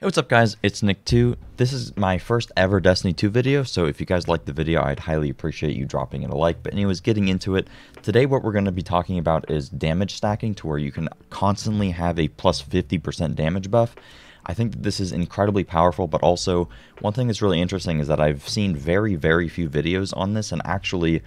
Hey, what's up guys, it's Nick2. This is my first ever Destiny 2 video, so if you guys like the video, I'd highly appreciate you dropping it a like. But anyways, getting into it, today what we're going to be talking about is damage stacking, to where you can constantly have a plus 50% damage buff. I think that this is incredibly powerful, but also one thing that's really interesting is that I've seen very few videos on this, and actually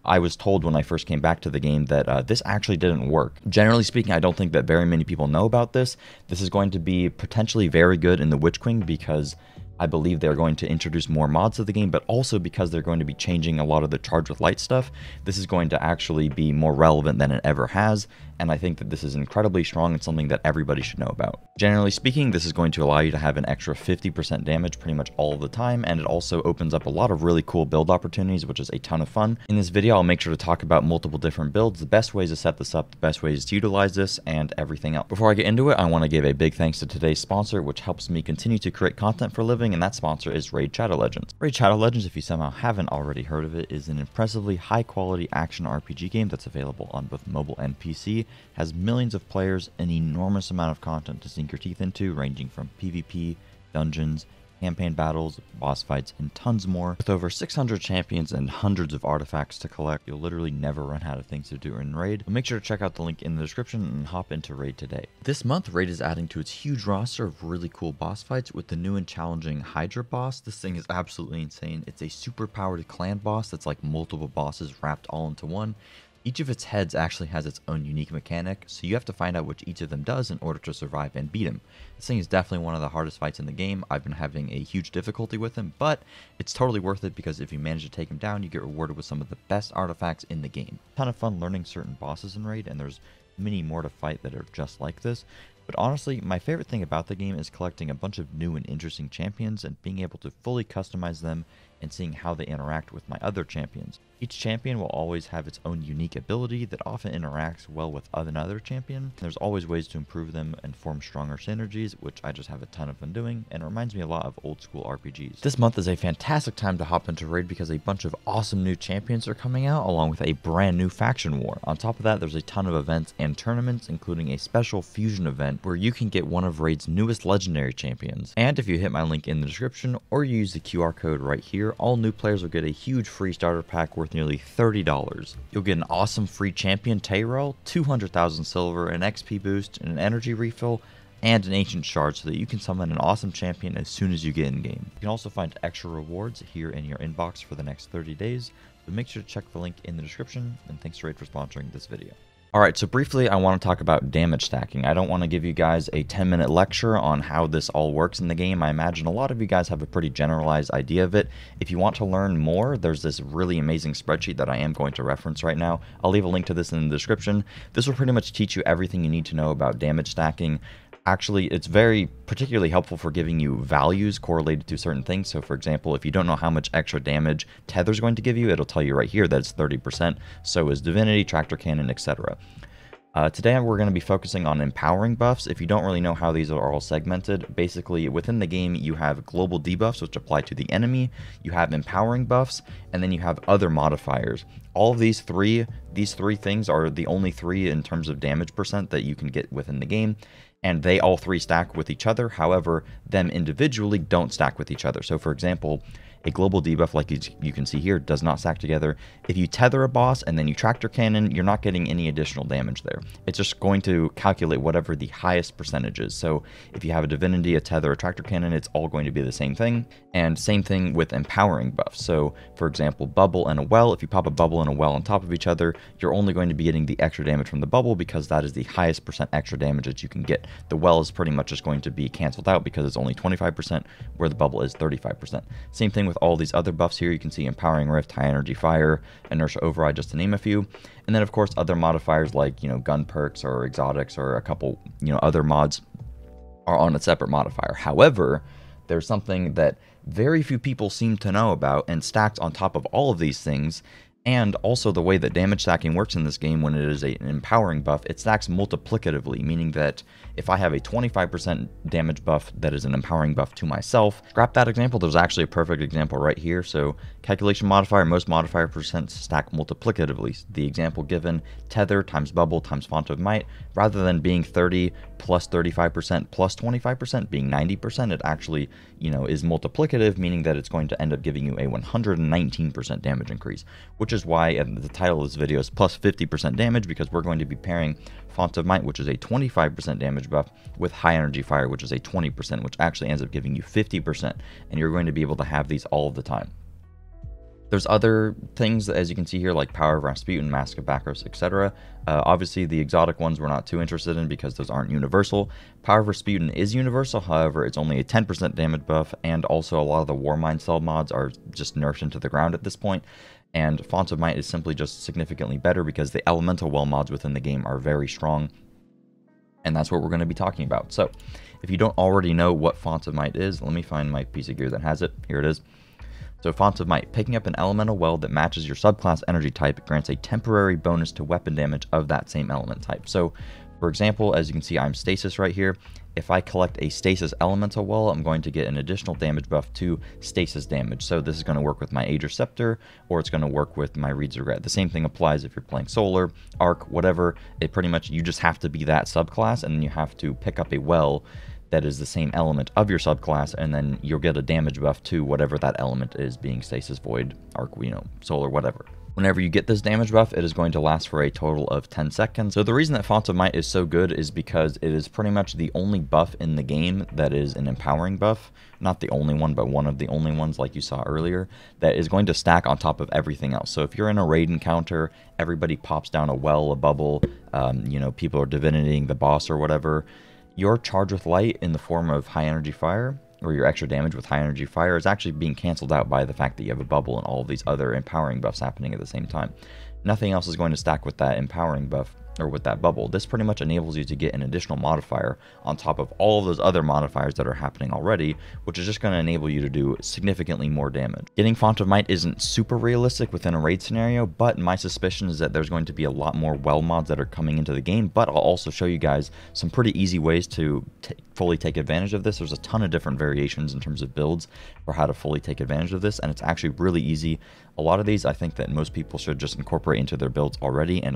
I was told when I first came back to the game that this actually didn't work. Generally speaking, I don't think that very many people know about this. This is going to be potentially very good in the Witch Queen because I believe they're going to introduce more mods to the game, but also because they're going to be changing a lot of the Charge with Light stuff. This is going to actually be more relevant than it ever has, and I think that this is incredibly strong and something that everybody should know about. Generally speaking, this is going to allow you to have an extra 50% damage pretty much all of the time, and it also opens up a lot of really cool build opportunities, which is a ton of fun. In this video, I'll make sure to talk about multiple different builds, the best ways to set this up, the best ways to utilize this, and everything else. Before I get into it, I want to give a big thanks to today's sponsor, which helps me continue to create content for a living, and that sponsor is Raid Shadow Legends. Raid Shadow Legends, if you somehow haven't already heard of it, is an impressively high-quality action RPG game that's available on both mobile and PC, has millions of players, an enormous amount of content to sink your teeth into, ranging from PvP, dungeons, campaign battles, boss fights, and tons more. With over 600 champions and hundreds of artifacts to collect, you'll literally never run out of things to do in Raid. So make sure to check out the link in the description and hop into Raid today. This month, Raid is adding to its huge roster of really cool boss fights with the new and challenging Hydra boss. This thing is absolutely insane. It's a super powered clan boss that's like multiple bosses wrapped all into one. Each of its heads actually has its own unique mechanic, so you have to find out which each of them does in order to survive and beat him. This thing is definitely one of the hardest fights in the game. I've been having a huge difficulty with him, but it's totally worth it because if you manage to take him down, you get rewarded with some of the best artifacts in the game. Ton of fun learning certain bosses in Raid, and there's many more to fight that are just like this. But honestly, my favorite thing about the game is collecting a bunch of new and interesting champions and being able to fully customize them and seeing how they interact with my other champions. Each champion will always have its own unique ability that often interacts well with another champion. There's always ways to improve them and form stronger synergies, which I just have a ton of fun doing, and it reminds me a lot of old school RPGs. This month is a fantastic time to hop into Raid because a bunch of awesome new champions are coming out, along with a brand new faction war. On top of that, there's a ton of events and tournaments, including a special fusion event where you can get one of Raid's newest legendary champions. And if you hit my link in the description or you use the QR code right here, all new players will get a huge free starter pack worth nearly $30. You'll get an awesome free champion Tyrell, 200,000 silver, an XP boost, an energy refill, and an ancient shard so that you can summon an awesome champion as soon as you get in game. You can also find extra rewards here in your inbox for the next 30 days, so make sure to check the link in the description, and thanks to Raid for sponsoring this video. Alright, so briefly I want to talk about damage stacking. I don't want to give you guys a 10-minute lecture on how this all works in the game. I imagine a lot of you guys have a pretty generalized idea of it. If you want to learn more, there's this really amazing spreadsheet that I am going to reference right now. I'll leave a link to this in the description. This will pretty much teach you everything you need to know about damage stacking. Actually, it's very particularly helpful for giving you values correlated to certain things. So for example, if you don't know how much extra damage Tether is going to give you, it'll tell you right here that it's 30%. So is Divinity, Tractor Cannon, etc. Today we're going to be focusing on empowering buffs. If you don't really know how these are all segmented, basically within the game you have global debuffs which apply to the enemy, you have empowering buffs, and then you have other modifiers. All of these three things are the only three in terms of damage percent that you can get within the game, and they all three stack with each other. However, them individually don't stack with each other. So for example, a global debuff, like you can see here, does not stack together. If you tether a boss and then you tractor cannon, you're not getting any additional damage there. It's just going to calculate whatever the highest percentage is. So if you have a divinity, a tether, a tractor cannon, it's all going to be the same thing. And same thing with empowering buffs. So for example, bubble and a well, if you pop a bubble and a well on top of each other, you're only going to be getting the extra damage from the bubble because that is the highest percent extra damage that you can get. The well is pretty much just going to be canceled out because it's only 25%, where the bubble is 35%. Same thing with all these other buffs here. You can see Empowering Rift, High Energy Fire, Inertia Override, just to name a few. And then of course other modifiers like, gun perks or exotics or a couple, other mods are on a separate modifier. However, there's something that very few people seem to know about, and stacked on top of all of these things And also the way that damage stacking works in this game, when it is an empowering buff, it stacks multiplicatively, meaning that if I have a 25% damage buff that is an empowering buff to myself, scrap that example, there's actually a perfect example right here. So calculation modifier, most modifier percent stack multiplicatively. The example given, tether times bubble times font of might, rather than being 30 plus 35% plus 25% being 90%, it actually, is multiplicative, meaning that it's going to end up giving you a 119% damage increase, which is why the title of this video is plus 50% damage, because we're going to be pairing Font of Might, which is a 25% damage buff, with High Energy Fire, which is a 20%, which actually ends up giving you 50%, and you're going to be able to have these all of the time. There's other things, as you can see here, like Power of Rasputin, Mask of Bacchus, etc. Obviously, the exotic ones we're not too interested in because those aren't universal. Power of Rasputin is universal, however, it's only a 10% damage buff, and also a lot of the Warmind Cell mods are just nerfed into the ground at this point. And Font of Might is simply just significantly better because the Elemental Well mods within the game are very strong. And that's what we're going to be talking about. So, if you don't already know what Font of Might is, let me find my piece of gear that has it. Here it is. So Font of Might, picking up an elemental well that matches your subclass energy type grants a temporary bonus to weapon damage of that same element type. So, for example, as you can see, I'm Stasis right here. If I collect a Stasis elemental well, I'm going to get an additional damage buff to Stasis damage. So this is going to work with my Aegir Scepter, or it's going to work with my Reed's Regret. The same thing applies if you're playing Solar, Arc, whatever. It pretty much, you just have to be that subclass, and then you have to pick up a well that is the same element of your subclass, and then you'll get a damage buff to whatever that element is, being Stasis, Void, Arc, Solar, whatever. Whenever you get this damage buff, it is going to last for a total of 10 seconds. So the reason that Font of Might is so good is because it is pretty much the only buff in the game that is an empowering buff. Not the only one, but one of the only ones, like you saw earlier, that is going to stack on top of everything else. So if you're in a raid encounter, everybody pops down a well, a bubble, people are divinitying the boss or whatever, your charge with light in the form of High Energy Fire, or your extra damage with High Energy Fire, is actually being canceled out by the fact that you have a bubble and all of these other empowering buffs happening at the same time. Nothing else is going to stack with that empowering buff, or with that bubble. This pretty much enables you to get an additional modifier on top of all of those other modifiers that are happening already, which is just going to enable you to do significantly more damage. Getting Font of Might isn't super realistic within a raid scenario, but my suspicion is that there's going to be a lot more well mods that are coming into the game, but I'll also show you guys some pretty easy ways to fully take advantage of this. There's a ton of different variations in terms of builds for how to fully take advantage of this, and it's actually really easy. A lot of these I think that most people should just incorporate into their builds already, and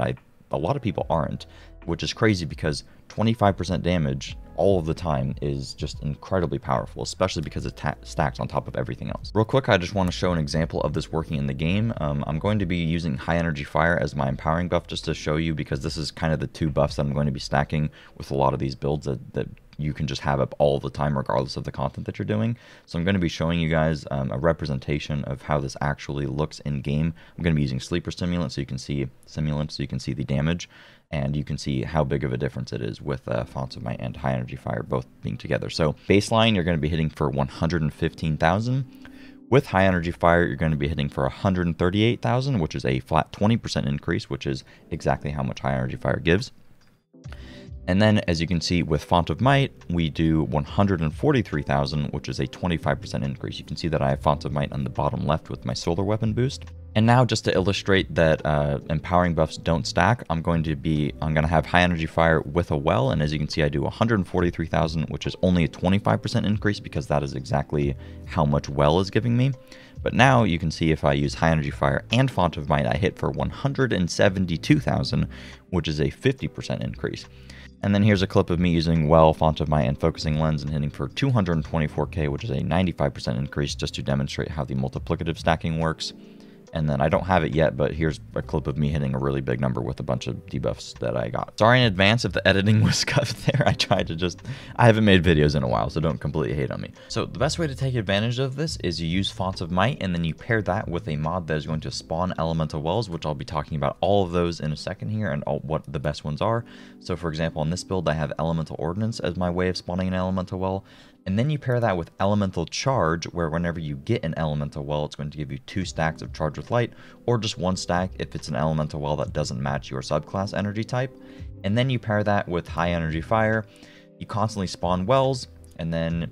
a lot of people aren't, which is crazy because 25% damage all of the time is just incredibly powerful, especially because it stacks on top of everything else. Real quick, I just want to show an example of this working in the game. I'm going to be using High Energy Fire as my empowering buff just to show you, because this is kind of the two buffs that I'm going to be stacking with a lot of these builds that you can just have up all the time regardless of the content that you're doing. So I'm going to be showing you guys a representation of how this actually looks in game. I'm going to be using Sleeper Stimulant so you can see the damage, and you can see how big of a difference it is with Fonts of Might and High Energy Fire both being together. So baseline, you're going to be hitting for 115,000. With High Energy Fire, you're going to be hitting for 138,000, which is a flat 20% increase, which is exactly how much High Energy Fire gives. And then, as you can see, with Font of Might, we do 143,000, which is a 25% increase. You can see that I have Font of Might on the bottom left with my Solar Weapon boost. And now, just to illustrate that empowering buffs don't stack, I'm going to have High Energy Fire with a well, and as you can see, I do 143,000, which is only a 25% increase because that is exactly how much well is giving me. But now you can see if I use High Energy Fire and Font of Might, I hit for 172,000, which is a 50% increase. And then here's a clip of me using Well, Font of Might, and Focusing Lens and hitting for 224k, which is a 95% increase, just to demonstrate how the multiplicative stacking works. And then I don't have it yet, but here's a clip of me hitting a really big number with a bunch of debuffs that I got. Sorry in advance if the editing was scuffed there. I haven't made videos in a while, so don't completely hate on me. So the best way to take advantage of this is you use Fonts of Might, and then you pair that with a mod that is going to spawn elemental wells, which I'll be talking about all of those in a second here and what the best ones are. So for example, on this build, I have Elemental Ordnance as my way of spawning an elemental well. And then you pair that with Elemental Charge, where whenever you get an elemental well, it's going to give you 2 stacks of Charge with Light, or just 1 stack if it's an elemental well that doesn't match your subclass energy type. And then you pair that with High Energy Fire. You constantly spawn wells, and then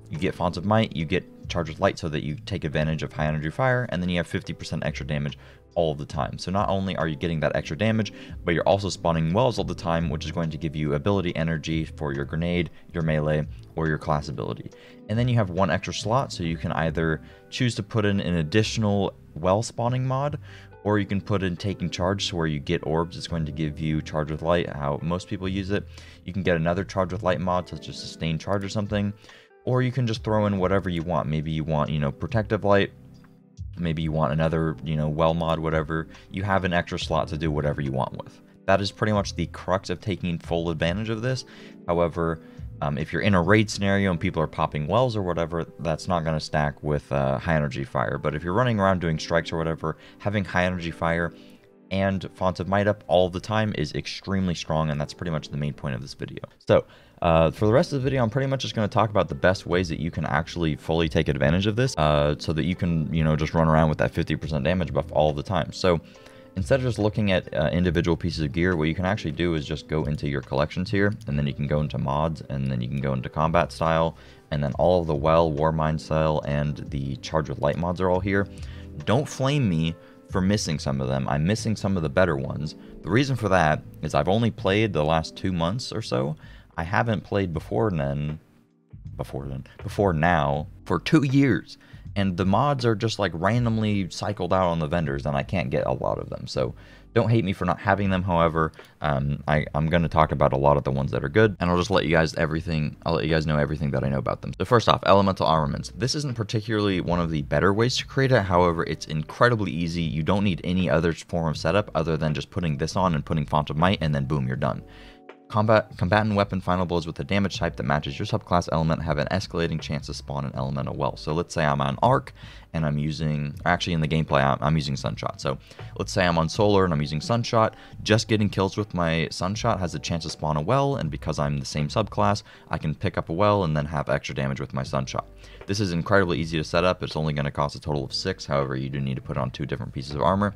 you get Fonts of Might, you get charge with light so that you take advantage of high energy fire, and then you have 50% extra damage all the time. So not only are you getting that extra damage, but you're also spawning wells all the time, which is going to give you ability energy for your grenade, your melee, or your class ability. And then you have one extra slot, so you can either choose to put in an additional well spawning mod, or you can put in taking charge, so where you get orbs, it's going to give you charge with light, how most people use it. You can get another charge with light mod, such as sustained charge or something, or you can just throw in whatever you want. Maybe you want, protective light, maybe you want another, well mod, whatever. You have an extra slot to do whatever you want with. That is pretty much the crux of taking full advantage of this. However, if you're in a raid scenario and people are popping wells or whatever, that's not going to stack with high energy fire. But if you're running around doing strikes or whatever, having high energy fire and Font of Might up all the time is extremely strong, and that's pretty much the main point of this video. So for the rest of the video, I'm pretty much just going to talk about the best ways that you can actually fully take advantage of this, so that you can, just run around with that 50% damage buff all the time. So instead of just looking at individual pieces of gear, what you can actually do is just go into your collections here, and then you can go into mods, and then you can go into combat style, and then all of the well, war mine style, and the charge with light mods are all here. Don't flame me for missing some of them. I'm missing some of the better ones. The reason for that is I've only played the last 2 months or so. I haven't played before now for 2 years. And the mods are just like randomly cycled out on the vendors, and I can't get a lot of them. So don't hate me for not having them. However, I'm going to talk about a lot of the ones that are good, and I'll just let you guys know everything that I know about them. So first off, elemental armaments. This isn't particularly one of the better ways to create it. However, it's incredibly easy. You don't need any other form of setup other than just putting this on and putting Font of Might, and then boom, you're done. Combatant weapon final blows with a damage type that matches your subclass element have an escalating chance to spawn an elemental well. So let's say I'm on Arc and I'm using, actually in the gameplay I'm using Sunshot. So let's say I'm on Solar and I'm using Sunshot. Just getting kills with my Sunshot has a chance to spawn a well, and because I'm the same subclass, I can pick up a well and then have extra damage with my Sunshot. This is incredibly easy to set up. It's only going to cost a total of 6. However, you do need to put on 2 different pieces of armor.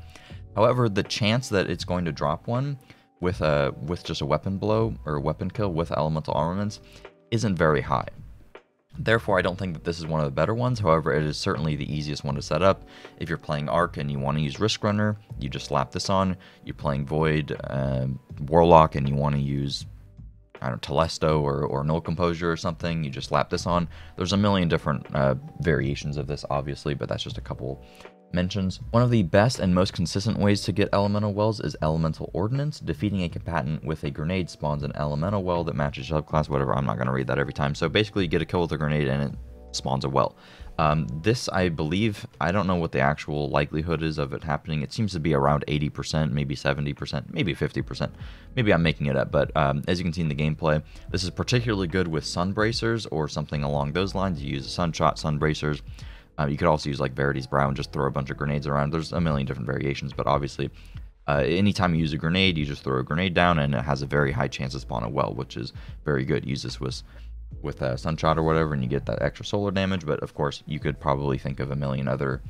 However, the chance that it's going to drop one with just a weapon blow or weapon kill with elemental armaments isn't very high. Therefore, I don't think that this is one of the better ones. However, it is certainly the easiest one to set up. If you're playing Arc and you want to use Risk Runner, you just slap this on. You're playing Void, Warlock, and you want to use, I don't know, Telesto or Null Composure or something, you just slap this on. There's a million different variations of this, obviously, but that's just a couple mentions. One of the best and most consistent ways to get elemental wells is elemental ordnance. Defeating a combatant with a grenade spawns an elemental well that matches your subclass, whatever. I'm not going to read that every time. So basically you get a kill with a grenade and it spawns a well. This, I believe, I don't know what the actual likelihood is of it happening. It seems to be around 80%, maybe 70%, maybe 50%. Maybe I'm making it up, but as you can see in the gameplay, this is particularly good with sun bracers or something along those lines. You use a Sunshot, sun bracers. You could also use like Verity's Brow and just throw a bunch of grenades around. There's a million different variations, but obviously anytime you use a grenade, you just throw a grenade down and it has a very high chance to spawn a well, which is very good. Use this with Sunshot or whatever, and you get that extra solar damage. But of course, you could probably think of a million other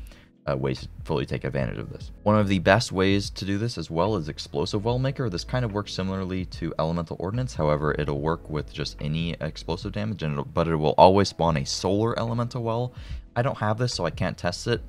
ways to fully take advantage of this. One of the best ways to do this as well is Explosive Well Maker. This kind of works similarly to Elemental Ordnance. However, it'll work with just any explosive damage, but it will always spawn a solar elemental well. I don't have this, so I can't test it.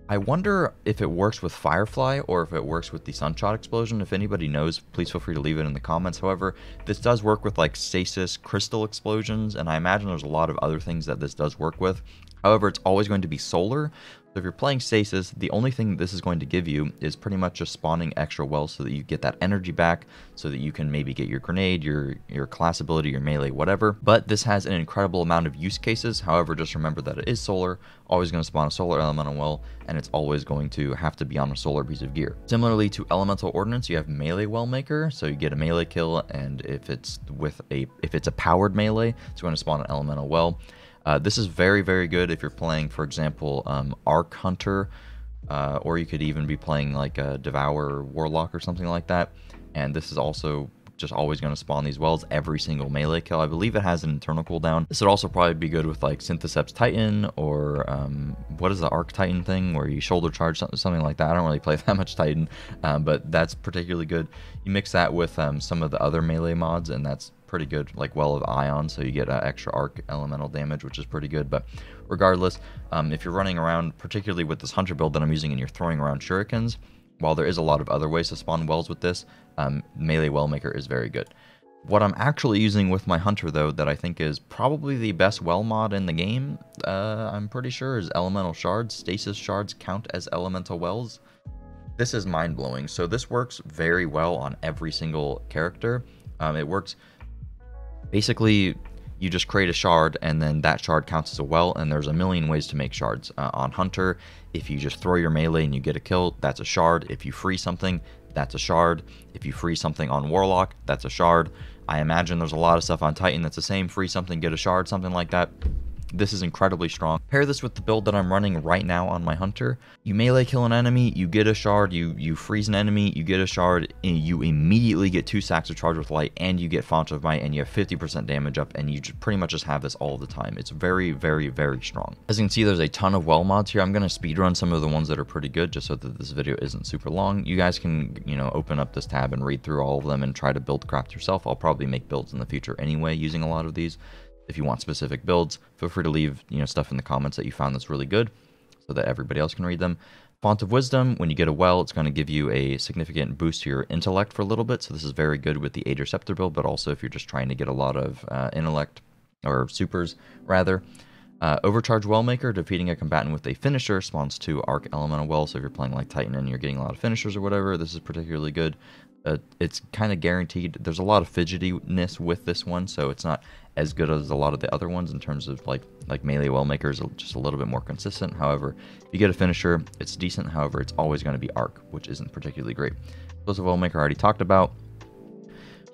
I wonder if it works with Firefly or if it works with the Sunshot explosion. If anybody knows, please feel free to leave it in the comments. However, this does work with like stasis crystal explosions, and I imagine there's a lot of other things that this does work with. However, it's always going to be solar. So if you're playing stasis, the only thing this is going to give you is pretty much just spawning extra wells so that you get that energy back, so that you can maybe get your grenade, your class ability, your melee, whatever. But this has an incredible amount of use cases. However, just remember that it is solar, always going to spawn a solar elemental well, and it's always going to have to be on a solar piece of gear. Similarly to Elemental Ordnance, you have Melee Well Maker, so you get a melee kill, and if it's a powered melee, it's going to spawn an elemental well. This is very, very good if you're playing, for example, Arc Hunter, or you could even be playing like a Devour Warlock or something like that. And this is also just always going to spawn these wells every single melee kill. I believe it has an internal cooldown. This would also probably be good with like Syntheseps Titan, or what is the Arc Titan thing where you shoulder charge, something like that. I don't really play that much Titan, but that's particularly good. You mix that with some of the other melee mods, and that's pretty good, like Well of Ion, so you get extra arc elemental damage, which is pretty good. But regardless, if you're running around, particularly with this hunter build that I'm using, and you're throwing around shurikens, while there is a lot of other ways to spawn wells with this, melee well maker is very good. What I'm actually using with my hunter, though, that I think is probably the best well mod in the game, I'm pretty sure, is elemental shards. Stasis shards count as elemental wells. This is mind-blowing. So this works very well on every single character. It works, basically, you just create a shard, and then that shard counts as a well, and there's a million ways to make shards. On Hunter, if you just throw your melee and you get a kill, that's a shard. If you free something, that's a shard. If you free something on Warlock, that's a shard. I imagine there's a lot of stuff on Titan that's the same. Free something, get a shard, something like that. This is incredibly strong. Pair this with the build that I'm running right now on my Hunter. You melee kill an enemy, you get a shard, you freeze an enemy, you get a shard, and you immediately get 2 stacks of Charge with Light, and you get Font of Might, and you have 50% damage up, and you pretty much just have this all the time. It's very, very, very strong. As you can see, there's a ton of well mods here. I'm going to speedrun some of the ones that are pretty good, just so that this video isn't super long. You guys can, open up this tab and read through all of them and try to build craft yourself. I'll probably make builds in the future anyway using a lot of these. If you want specific builds, feel free to leave stuff in the comments that you found that's really good so that everybody else can read them. Font of Wisdom, when you get a well, it's going to give you a significant boost to your intellect for a little bit, so this is very good with the Age Scepter build, but also if you're just trying to get a lot of intellect, or supers, rather. Overcharge Wellmaker, defeating a combatant with a finisher spawns 2 Arc Elemental Wells, so if you're playing like Titan and you're getting a lot of finishers or whatever, this is particularly good. It's kind of guaranteed. There's a lot of fidgetiness with this one, so it's not as good as a lot of the other ones in terms of like melee Wellmaker is just a little bit more consistent. However, if you get a finisher, it's decent. However, it's always going to be Arc, which isn't particularly great. Explosive Wellmaker I already talked about.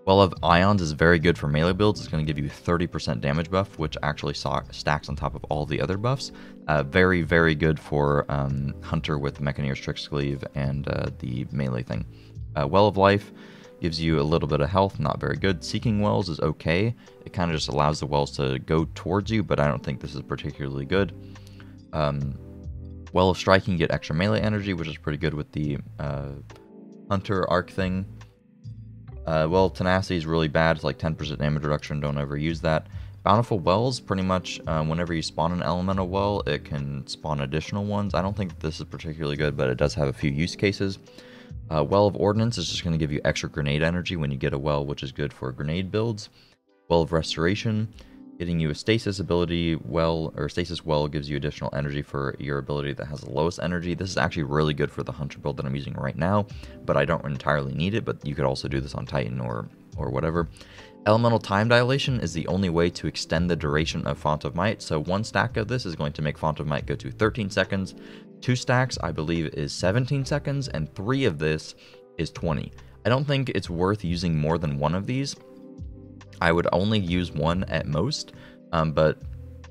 Well of Ions is very good for melee builds. It's going to give you 30% damage buff, which actually stacks on top of all the other buffs. Very, very good for Hunter with Mechaneer's Trick Cleave and the melee thing. Well of Life gives you a little bit of health, not very good. Seeking Wells is okay. It kind of just allows the wells to go towards you, but I don't think this is particularly good. Well of Striking, get extra melee energy, which is pretty good with the Hunter arc thing. Well, Tenacity is really bad. It's like 10% damage reduction. Don't ever use that. Bountiful Wells, pretty much whenever you spawn an elemental well, it can spawn additional ones. I don't think this is particularly good, but it does have a few use cases. Well of Ordnance is just going to give you extra grenade energy when you get a well, which is good for grenade builds. Well of Restoration, getting you a stasis ability well, or stasis well gives you additional energy for your ability that has the lowest energy. This is actually really good for the Hunter build that I'm using right now, but I don't entirely need it, but you could also do this on Titan or whatever. Elemental Time Dilation is the only way to extend the duration of Font of Might, so 1 stack of this is going to make Font of Might go to 13 seconds. 2 stacks, I believe, is 17 seconds, and 3 of this is 20. I don't think it's worth using more than 1 of these. I would only use 1 at most, but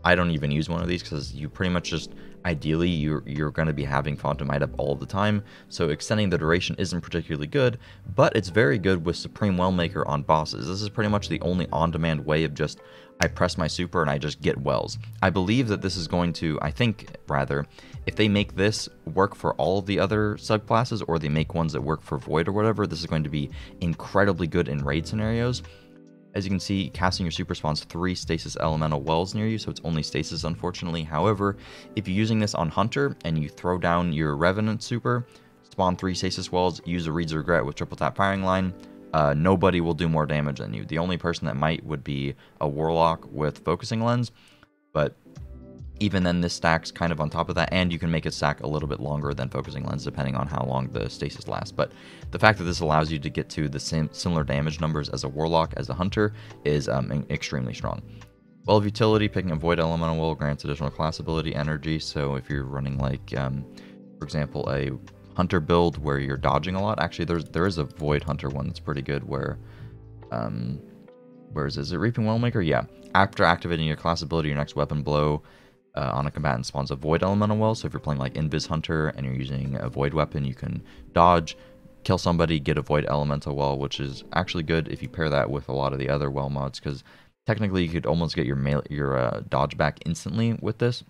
I don't even use one of these because you pretty much just, ideally, you're going to be having Font of Might up all the time, so extending the duration isn't particularly good, but it's very good with Supreme Wellmaker on bosses. This is pretty much the only on-demand way of just, I press my super and I just get wells. I believe that this is going to, I think, rather, if they make this work for all of the other subclasses, or they make ones that work for Void or whatever, this is going to be incredibly good in raid scenarios. As you can see, casting your super spawns 3 stasis elemental wells near you, so it's only stasis, unfortunately. However, if you're using this on Hunter and you throw down your Revenant super, spawn 3 stasis wells, use a Reed's Regret with triple tap firing line, nobody will do more damage than you. The only person that might would be a Warlock with Focusing Lens, but even then this stacks kind of on top of that, and you can make it stack a little bit longer than Focusing Lens depending on how long the stasis lasts. But the fact that this allows you to get to the similar damage numbers as a Warlock as a Hunter is extremely strong. Well of Utility, picking a Void Elemental Well grants additional class ability energy, so if you're running like, for example, a Hunter build where you're dodging a lot, actually there is a Void Hunter one that's pretty good where, is it Reaping Wellmaker? Yeah. After activating your class ability, your next weapon blow on a combatant spawns a Void Elemental Well, so if you're playing like Invis Hunter and you're using a Void weapon, you can dodge, kill somebody, get a Void Elemental Well, which is actually good if you pair that with a lot of the other well mods, because technically you could almost get your dodge back instantly with this.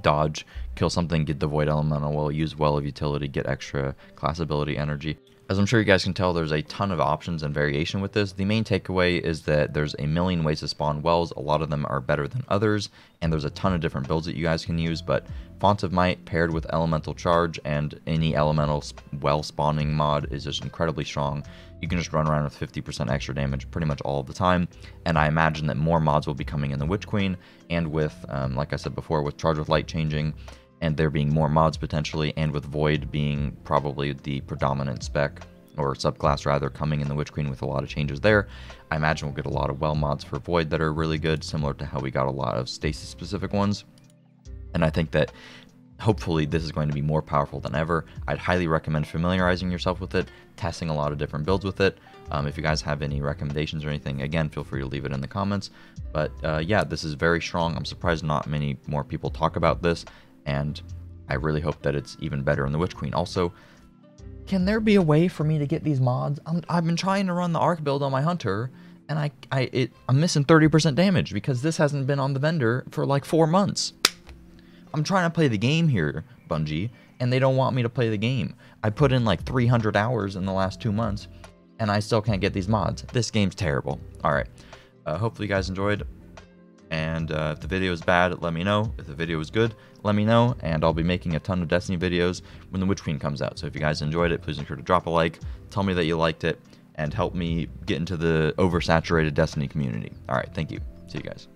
Dodge, kill something, get the Void Elemental Well, use Well of Utility, get extra class ability energy. As I'm sure you guys can tell, there's a ton of options and variation with this. The main takeaway is that there's a million ways to spawn wells. A lot of them are better than others, and there's a ton of different builds that you guys can use, but Font of Might paired with Elemental Charge and any elemental well spawning mod is just incredibly strong. You can just run around with 50% extra damage pretty much all the time, and I imagine that more mods will be coming in the Witch Queen, and with, like I said before, with Charge with Light changing, and there being more mods potentially, and with Void being probably the predominant spec, or subclass rather, coming in the Witch Queen with a lot of changes there, I imagine we'll get a lot of well mods for Void that are really good, similar to how we got a lot of Stasis specific ones. And I think that hopefully this is going to be more powerful than ever. I'd highly recommend familiarizing yourself with it, testing a lot of different builds with it. If you guys have any recommendations or anything, again, feel free to leave it in the comments. But yeah, this is very strong. I'm surprised not many more people talk about this, and I really hope that it's even better in the Witch Queen. Also, can there be a way for me to get these mods? I've been trying to run the Arc build on my Hunter, and I'm missing 30% damage because this hasn't been on the vendor for like 4 months. I'm trying to play the game here, Bungie, and they don't want me to play the game. I put in like 300 hours in the last 2 months, and I still can't get these mods. This game's terrible. All right. Hopefully you guys enjoyed. And if the video is bad, let me know. If the video is good, let me know. And I'll be making a ton of Destiny videos when the Witch Queen comes out. So if you guys enjoyed it, please make sure to drop a like. Tell me that you liked it. And help me get into the oversaturated Destiny community. All right, thank you. See you guys.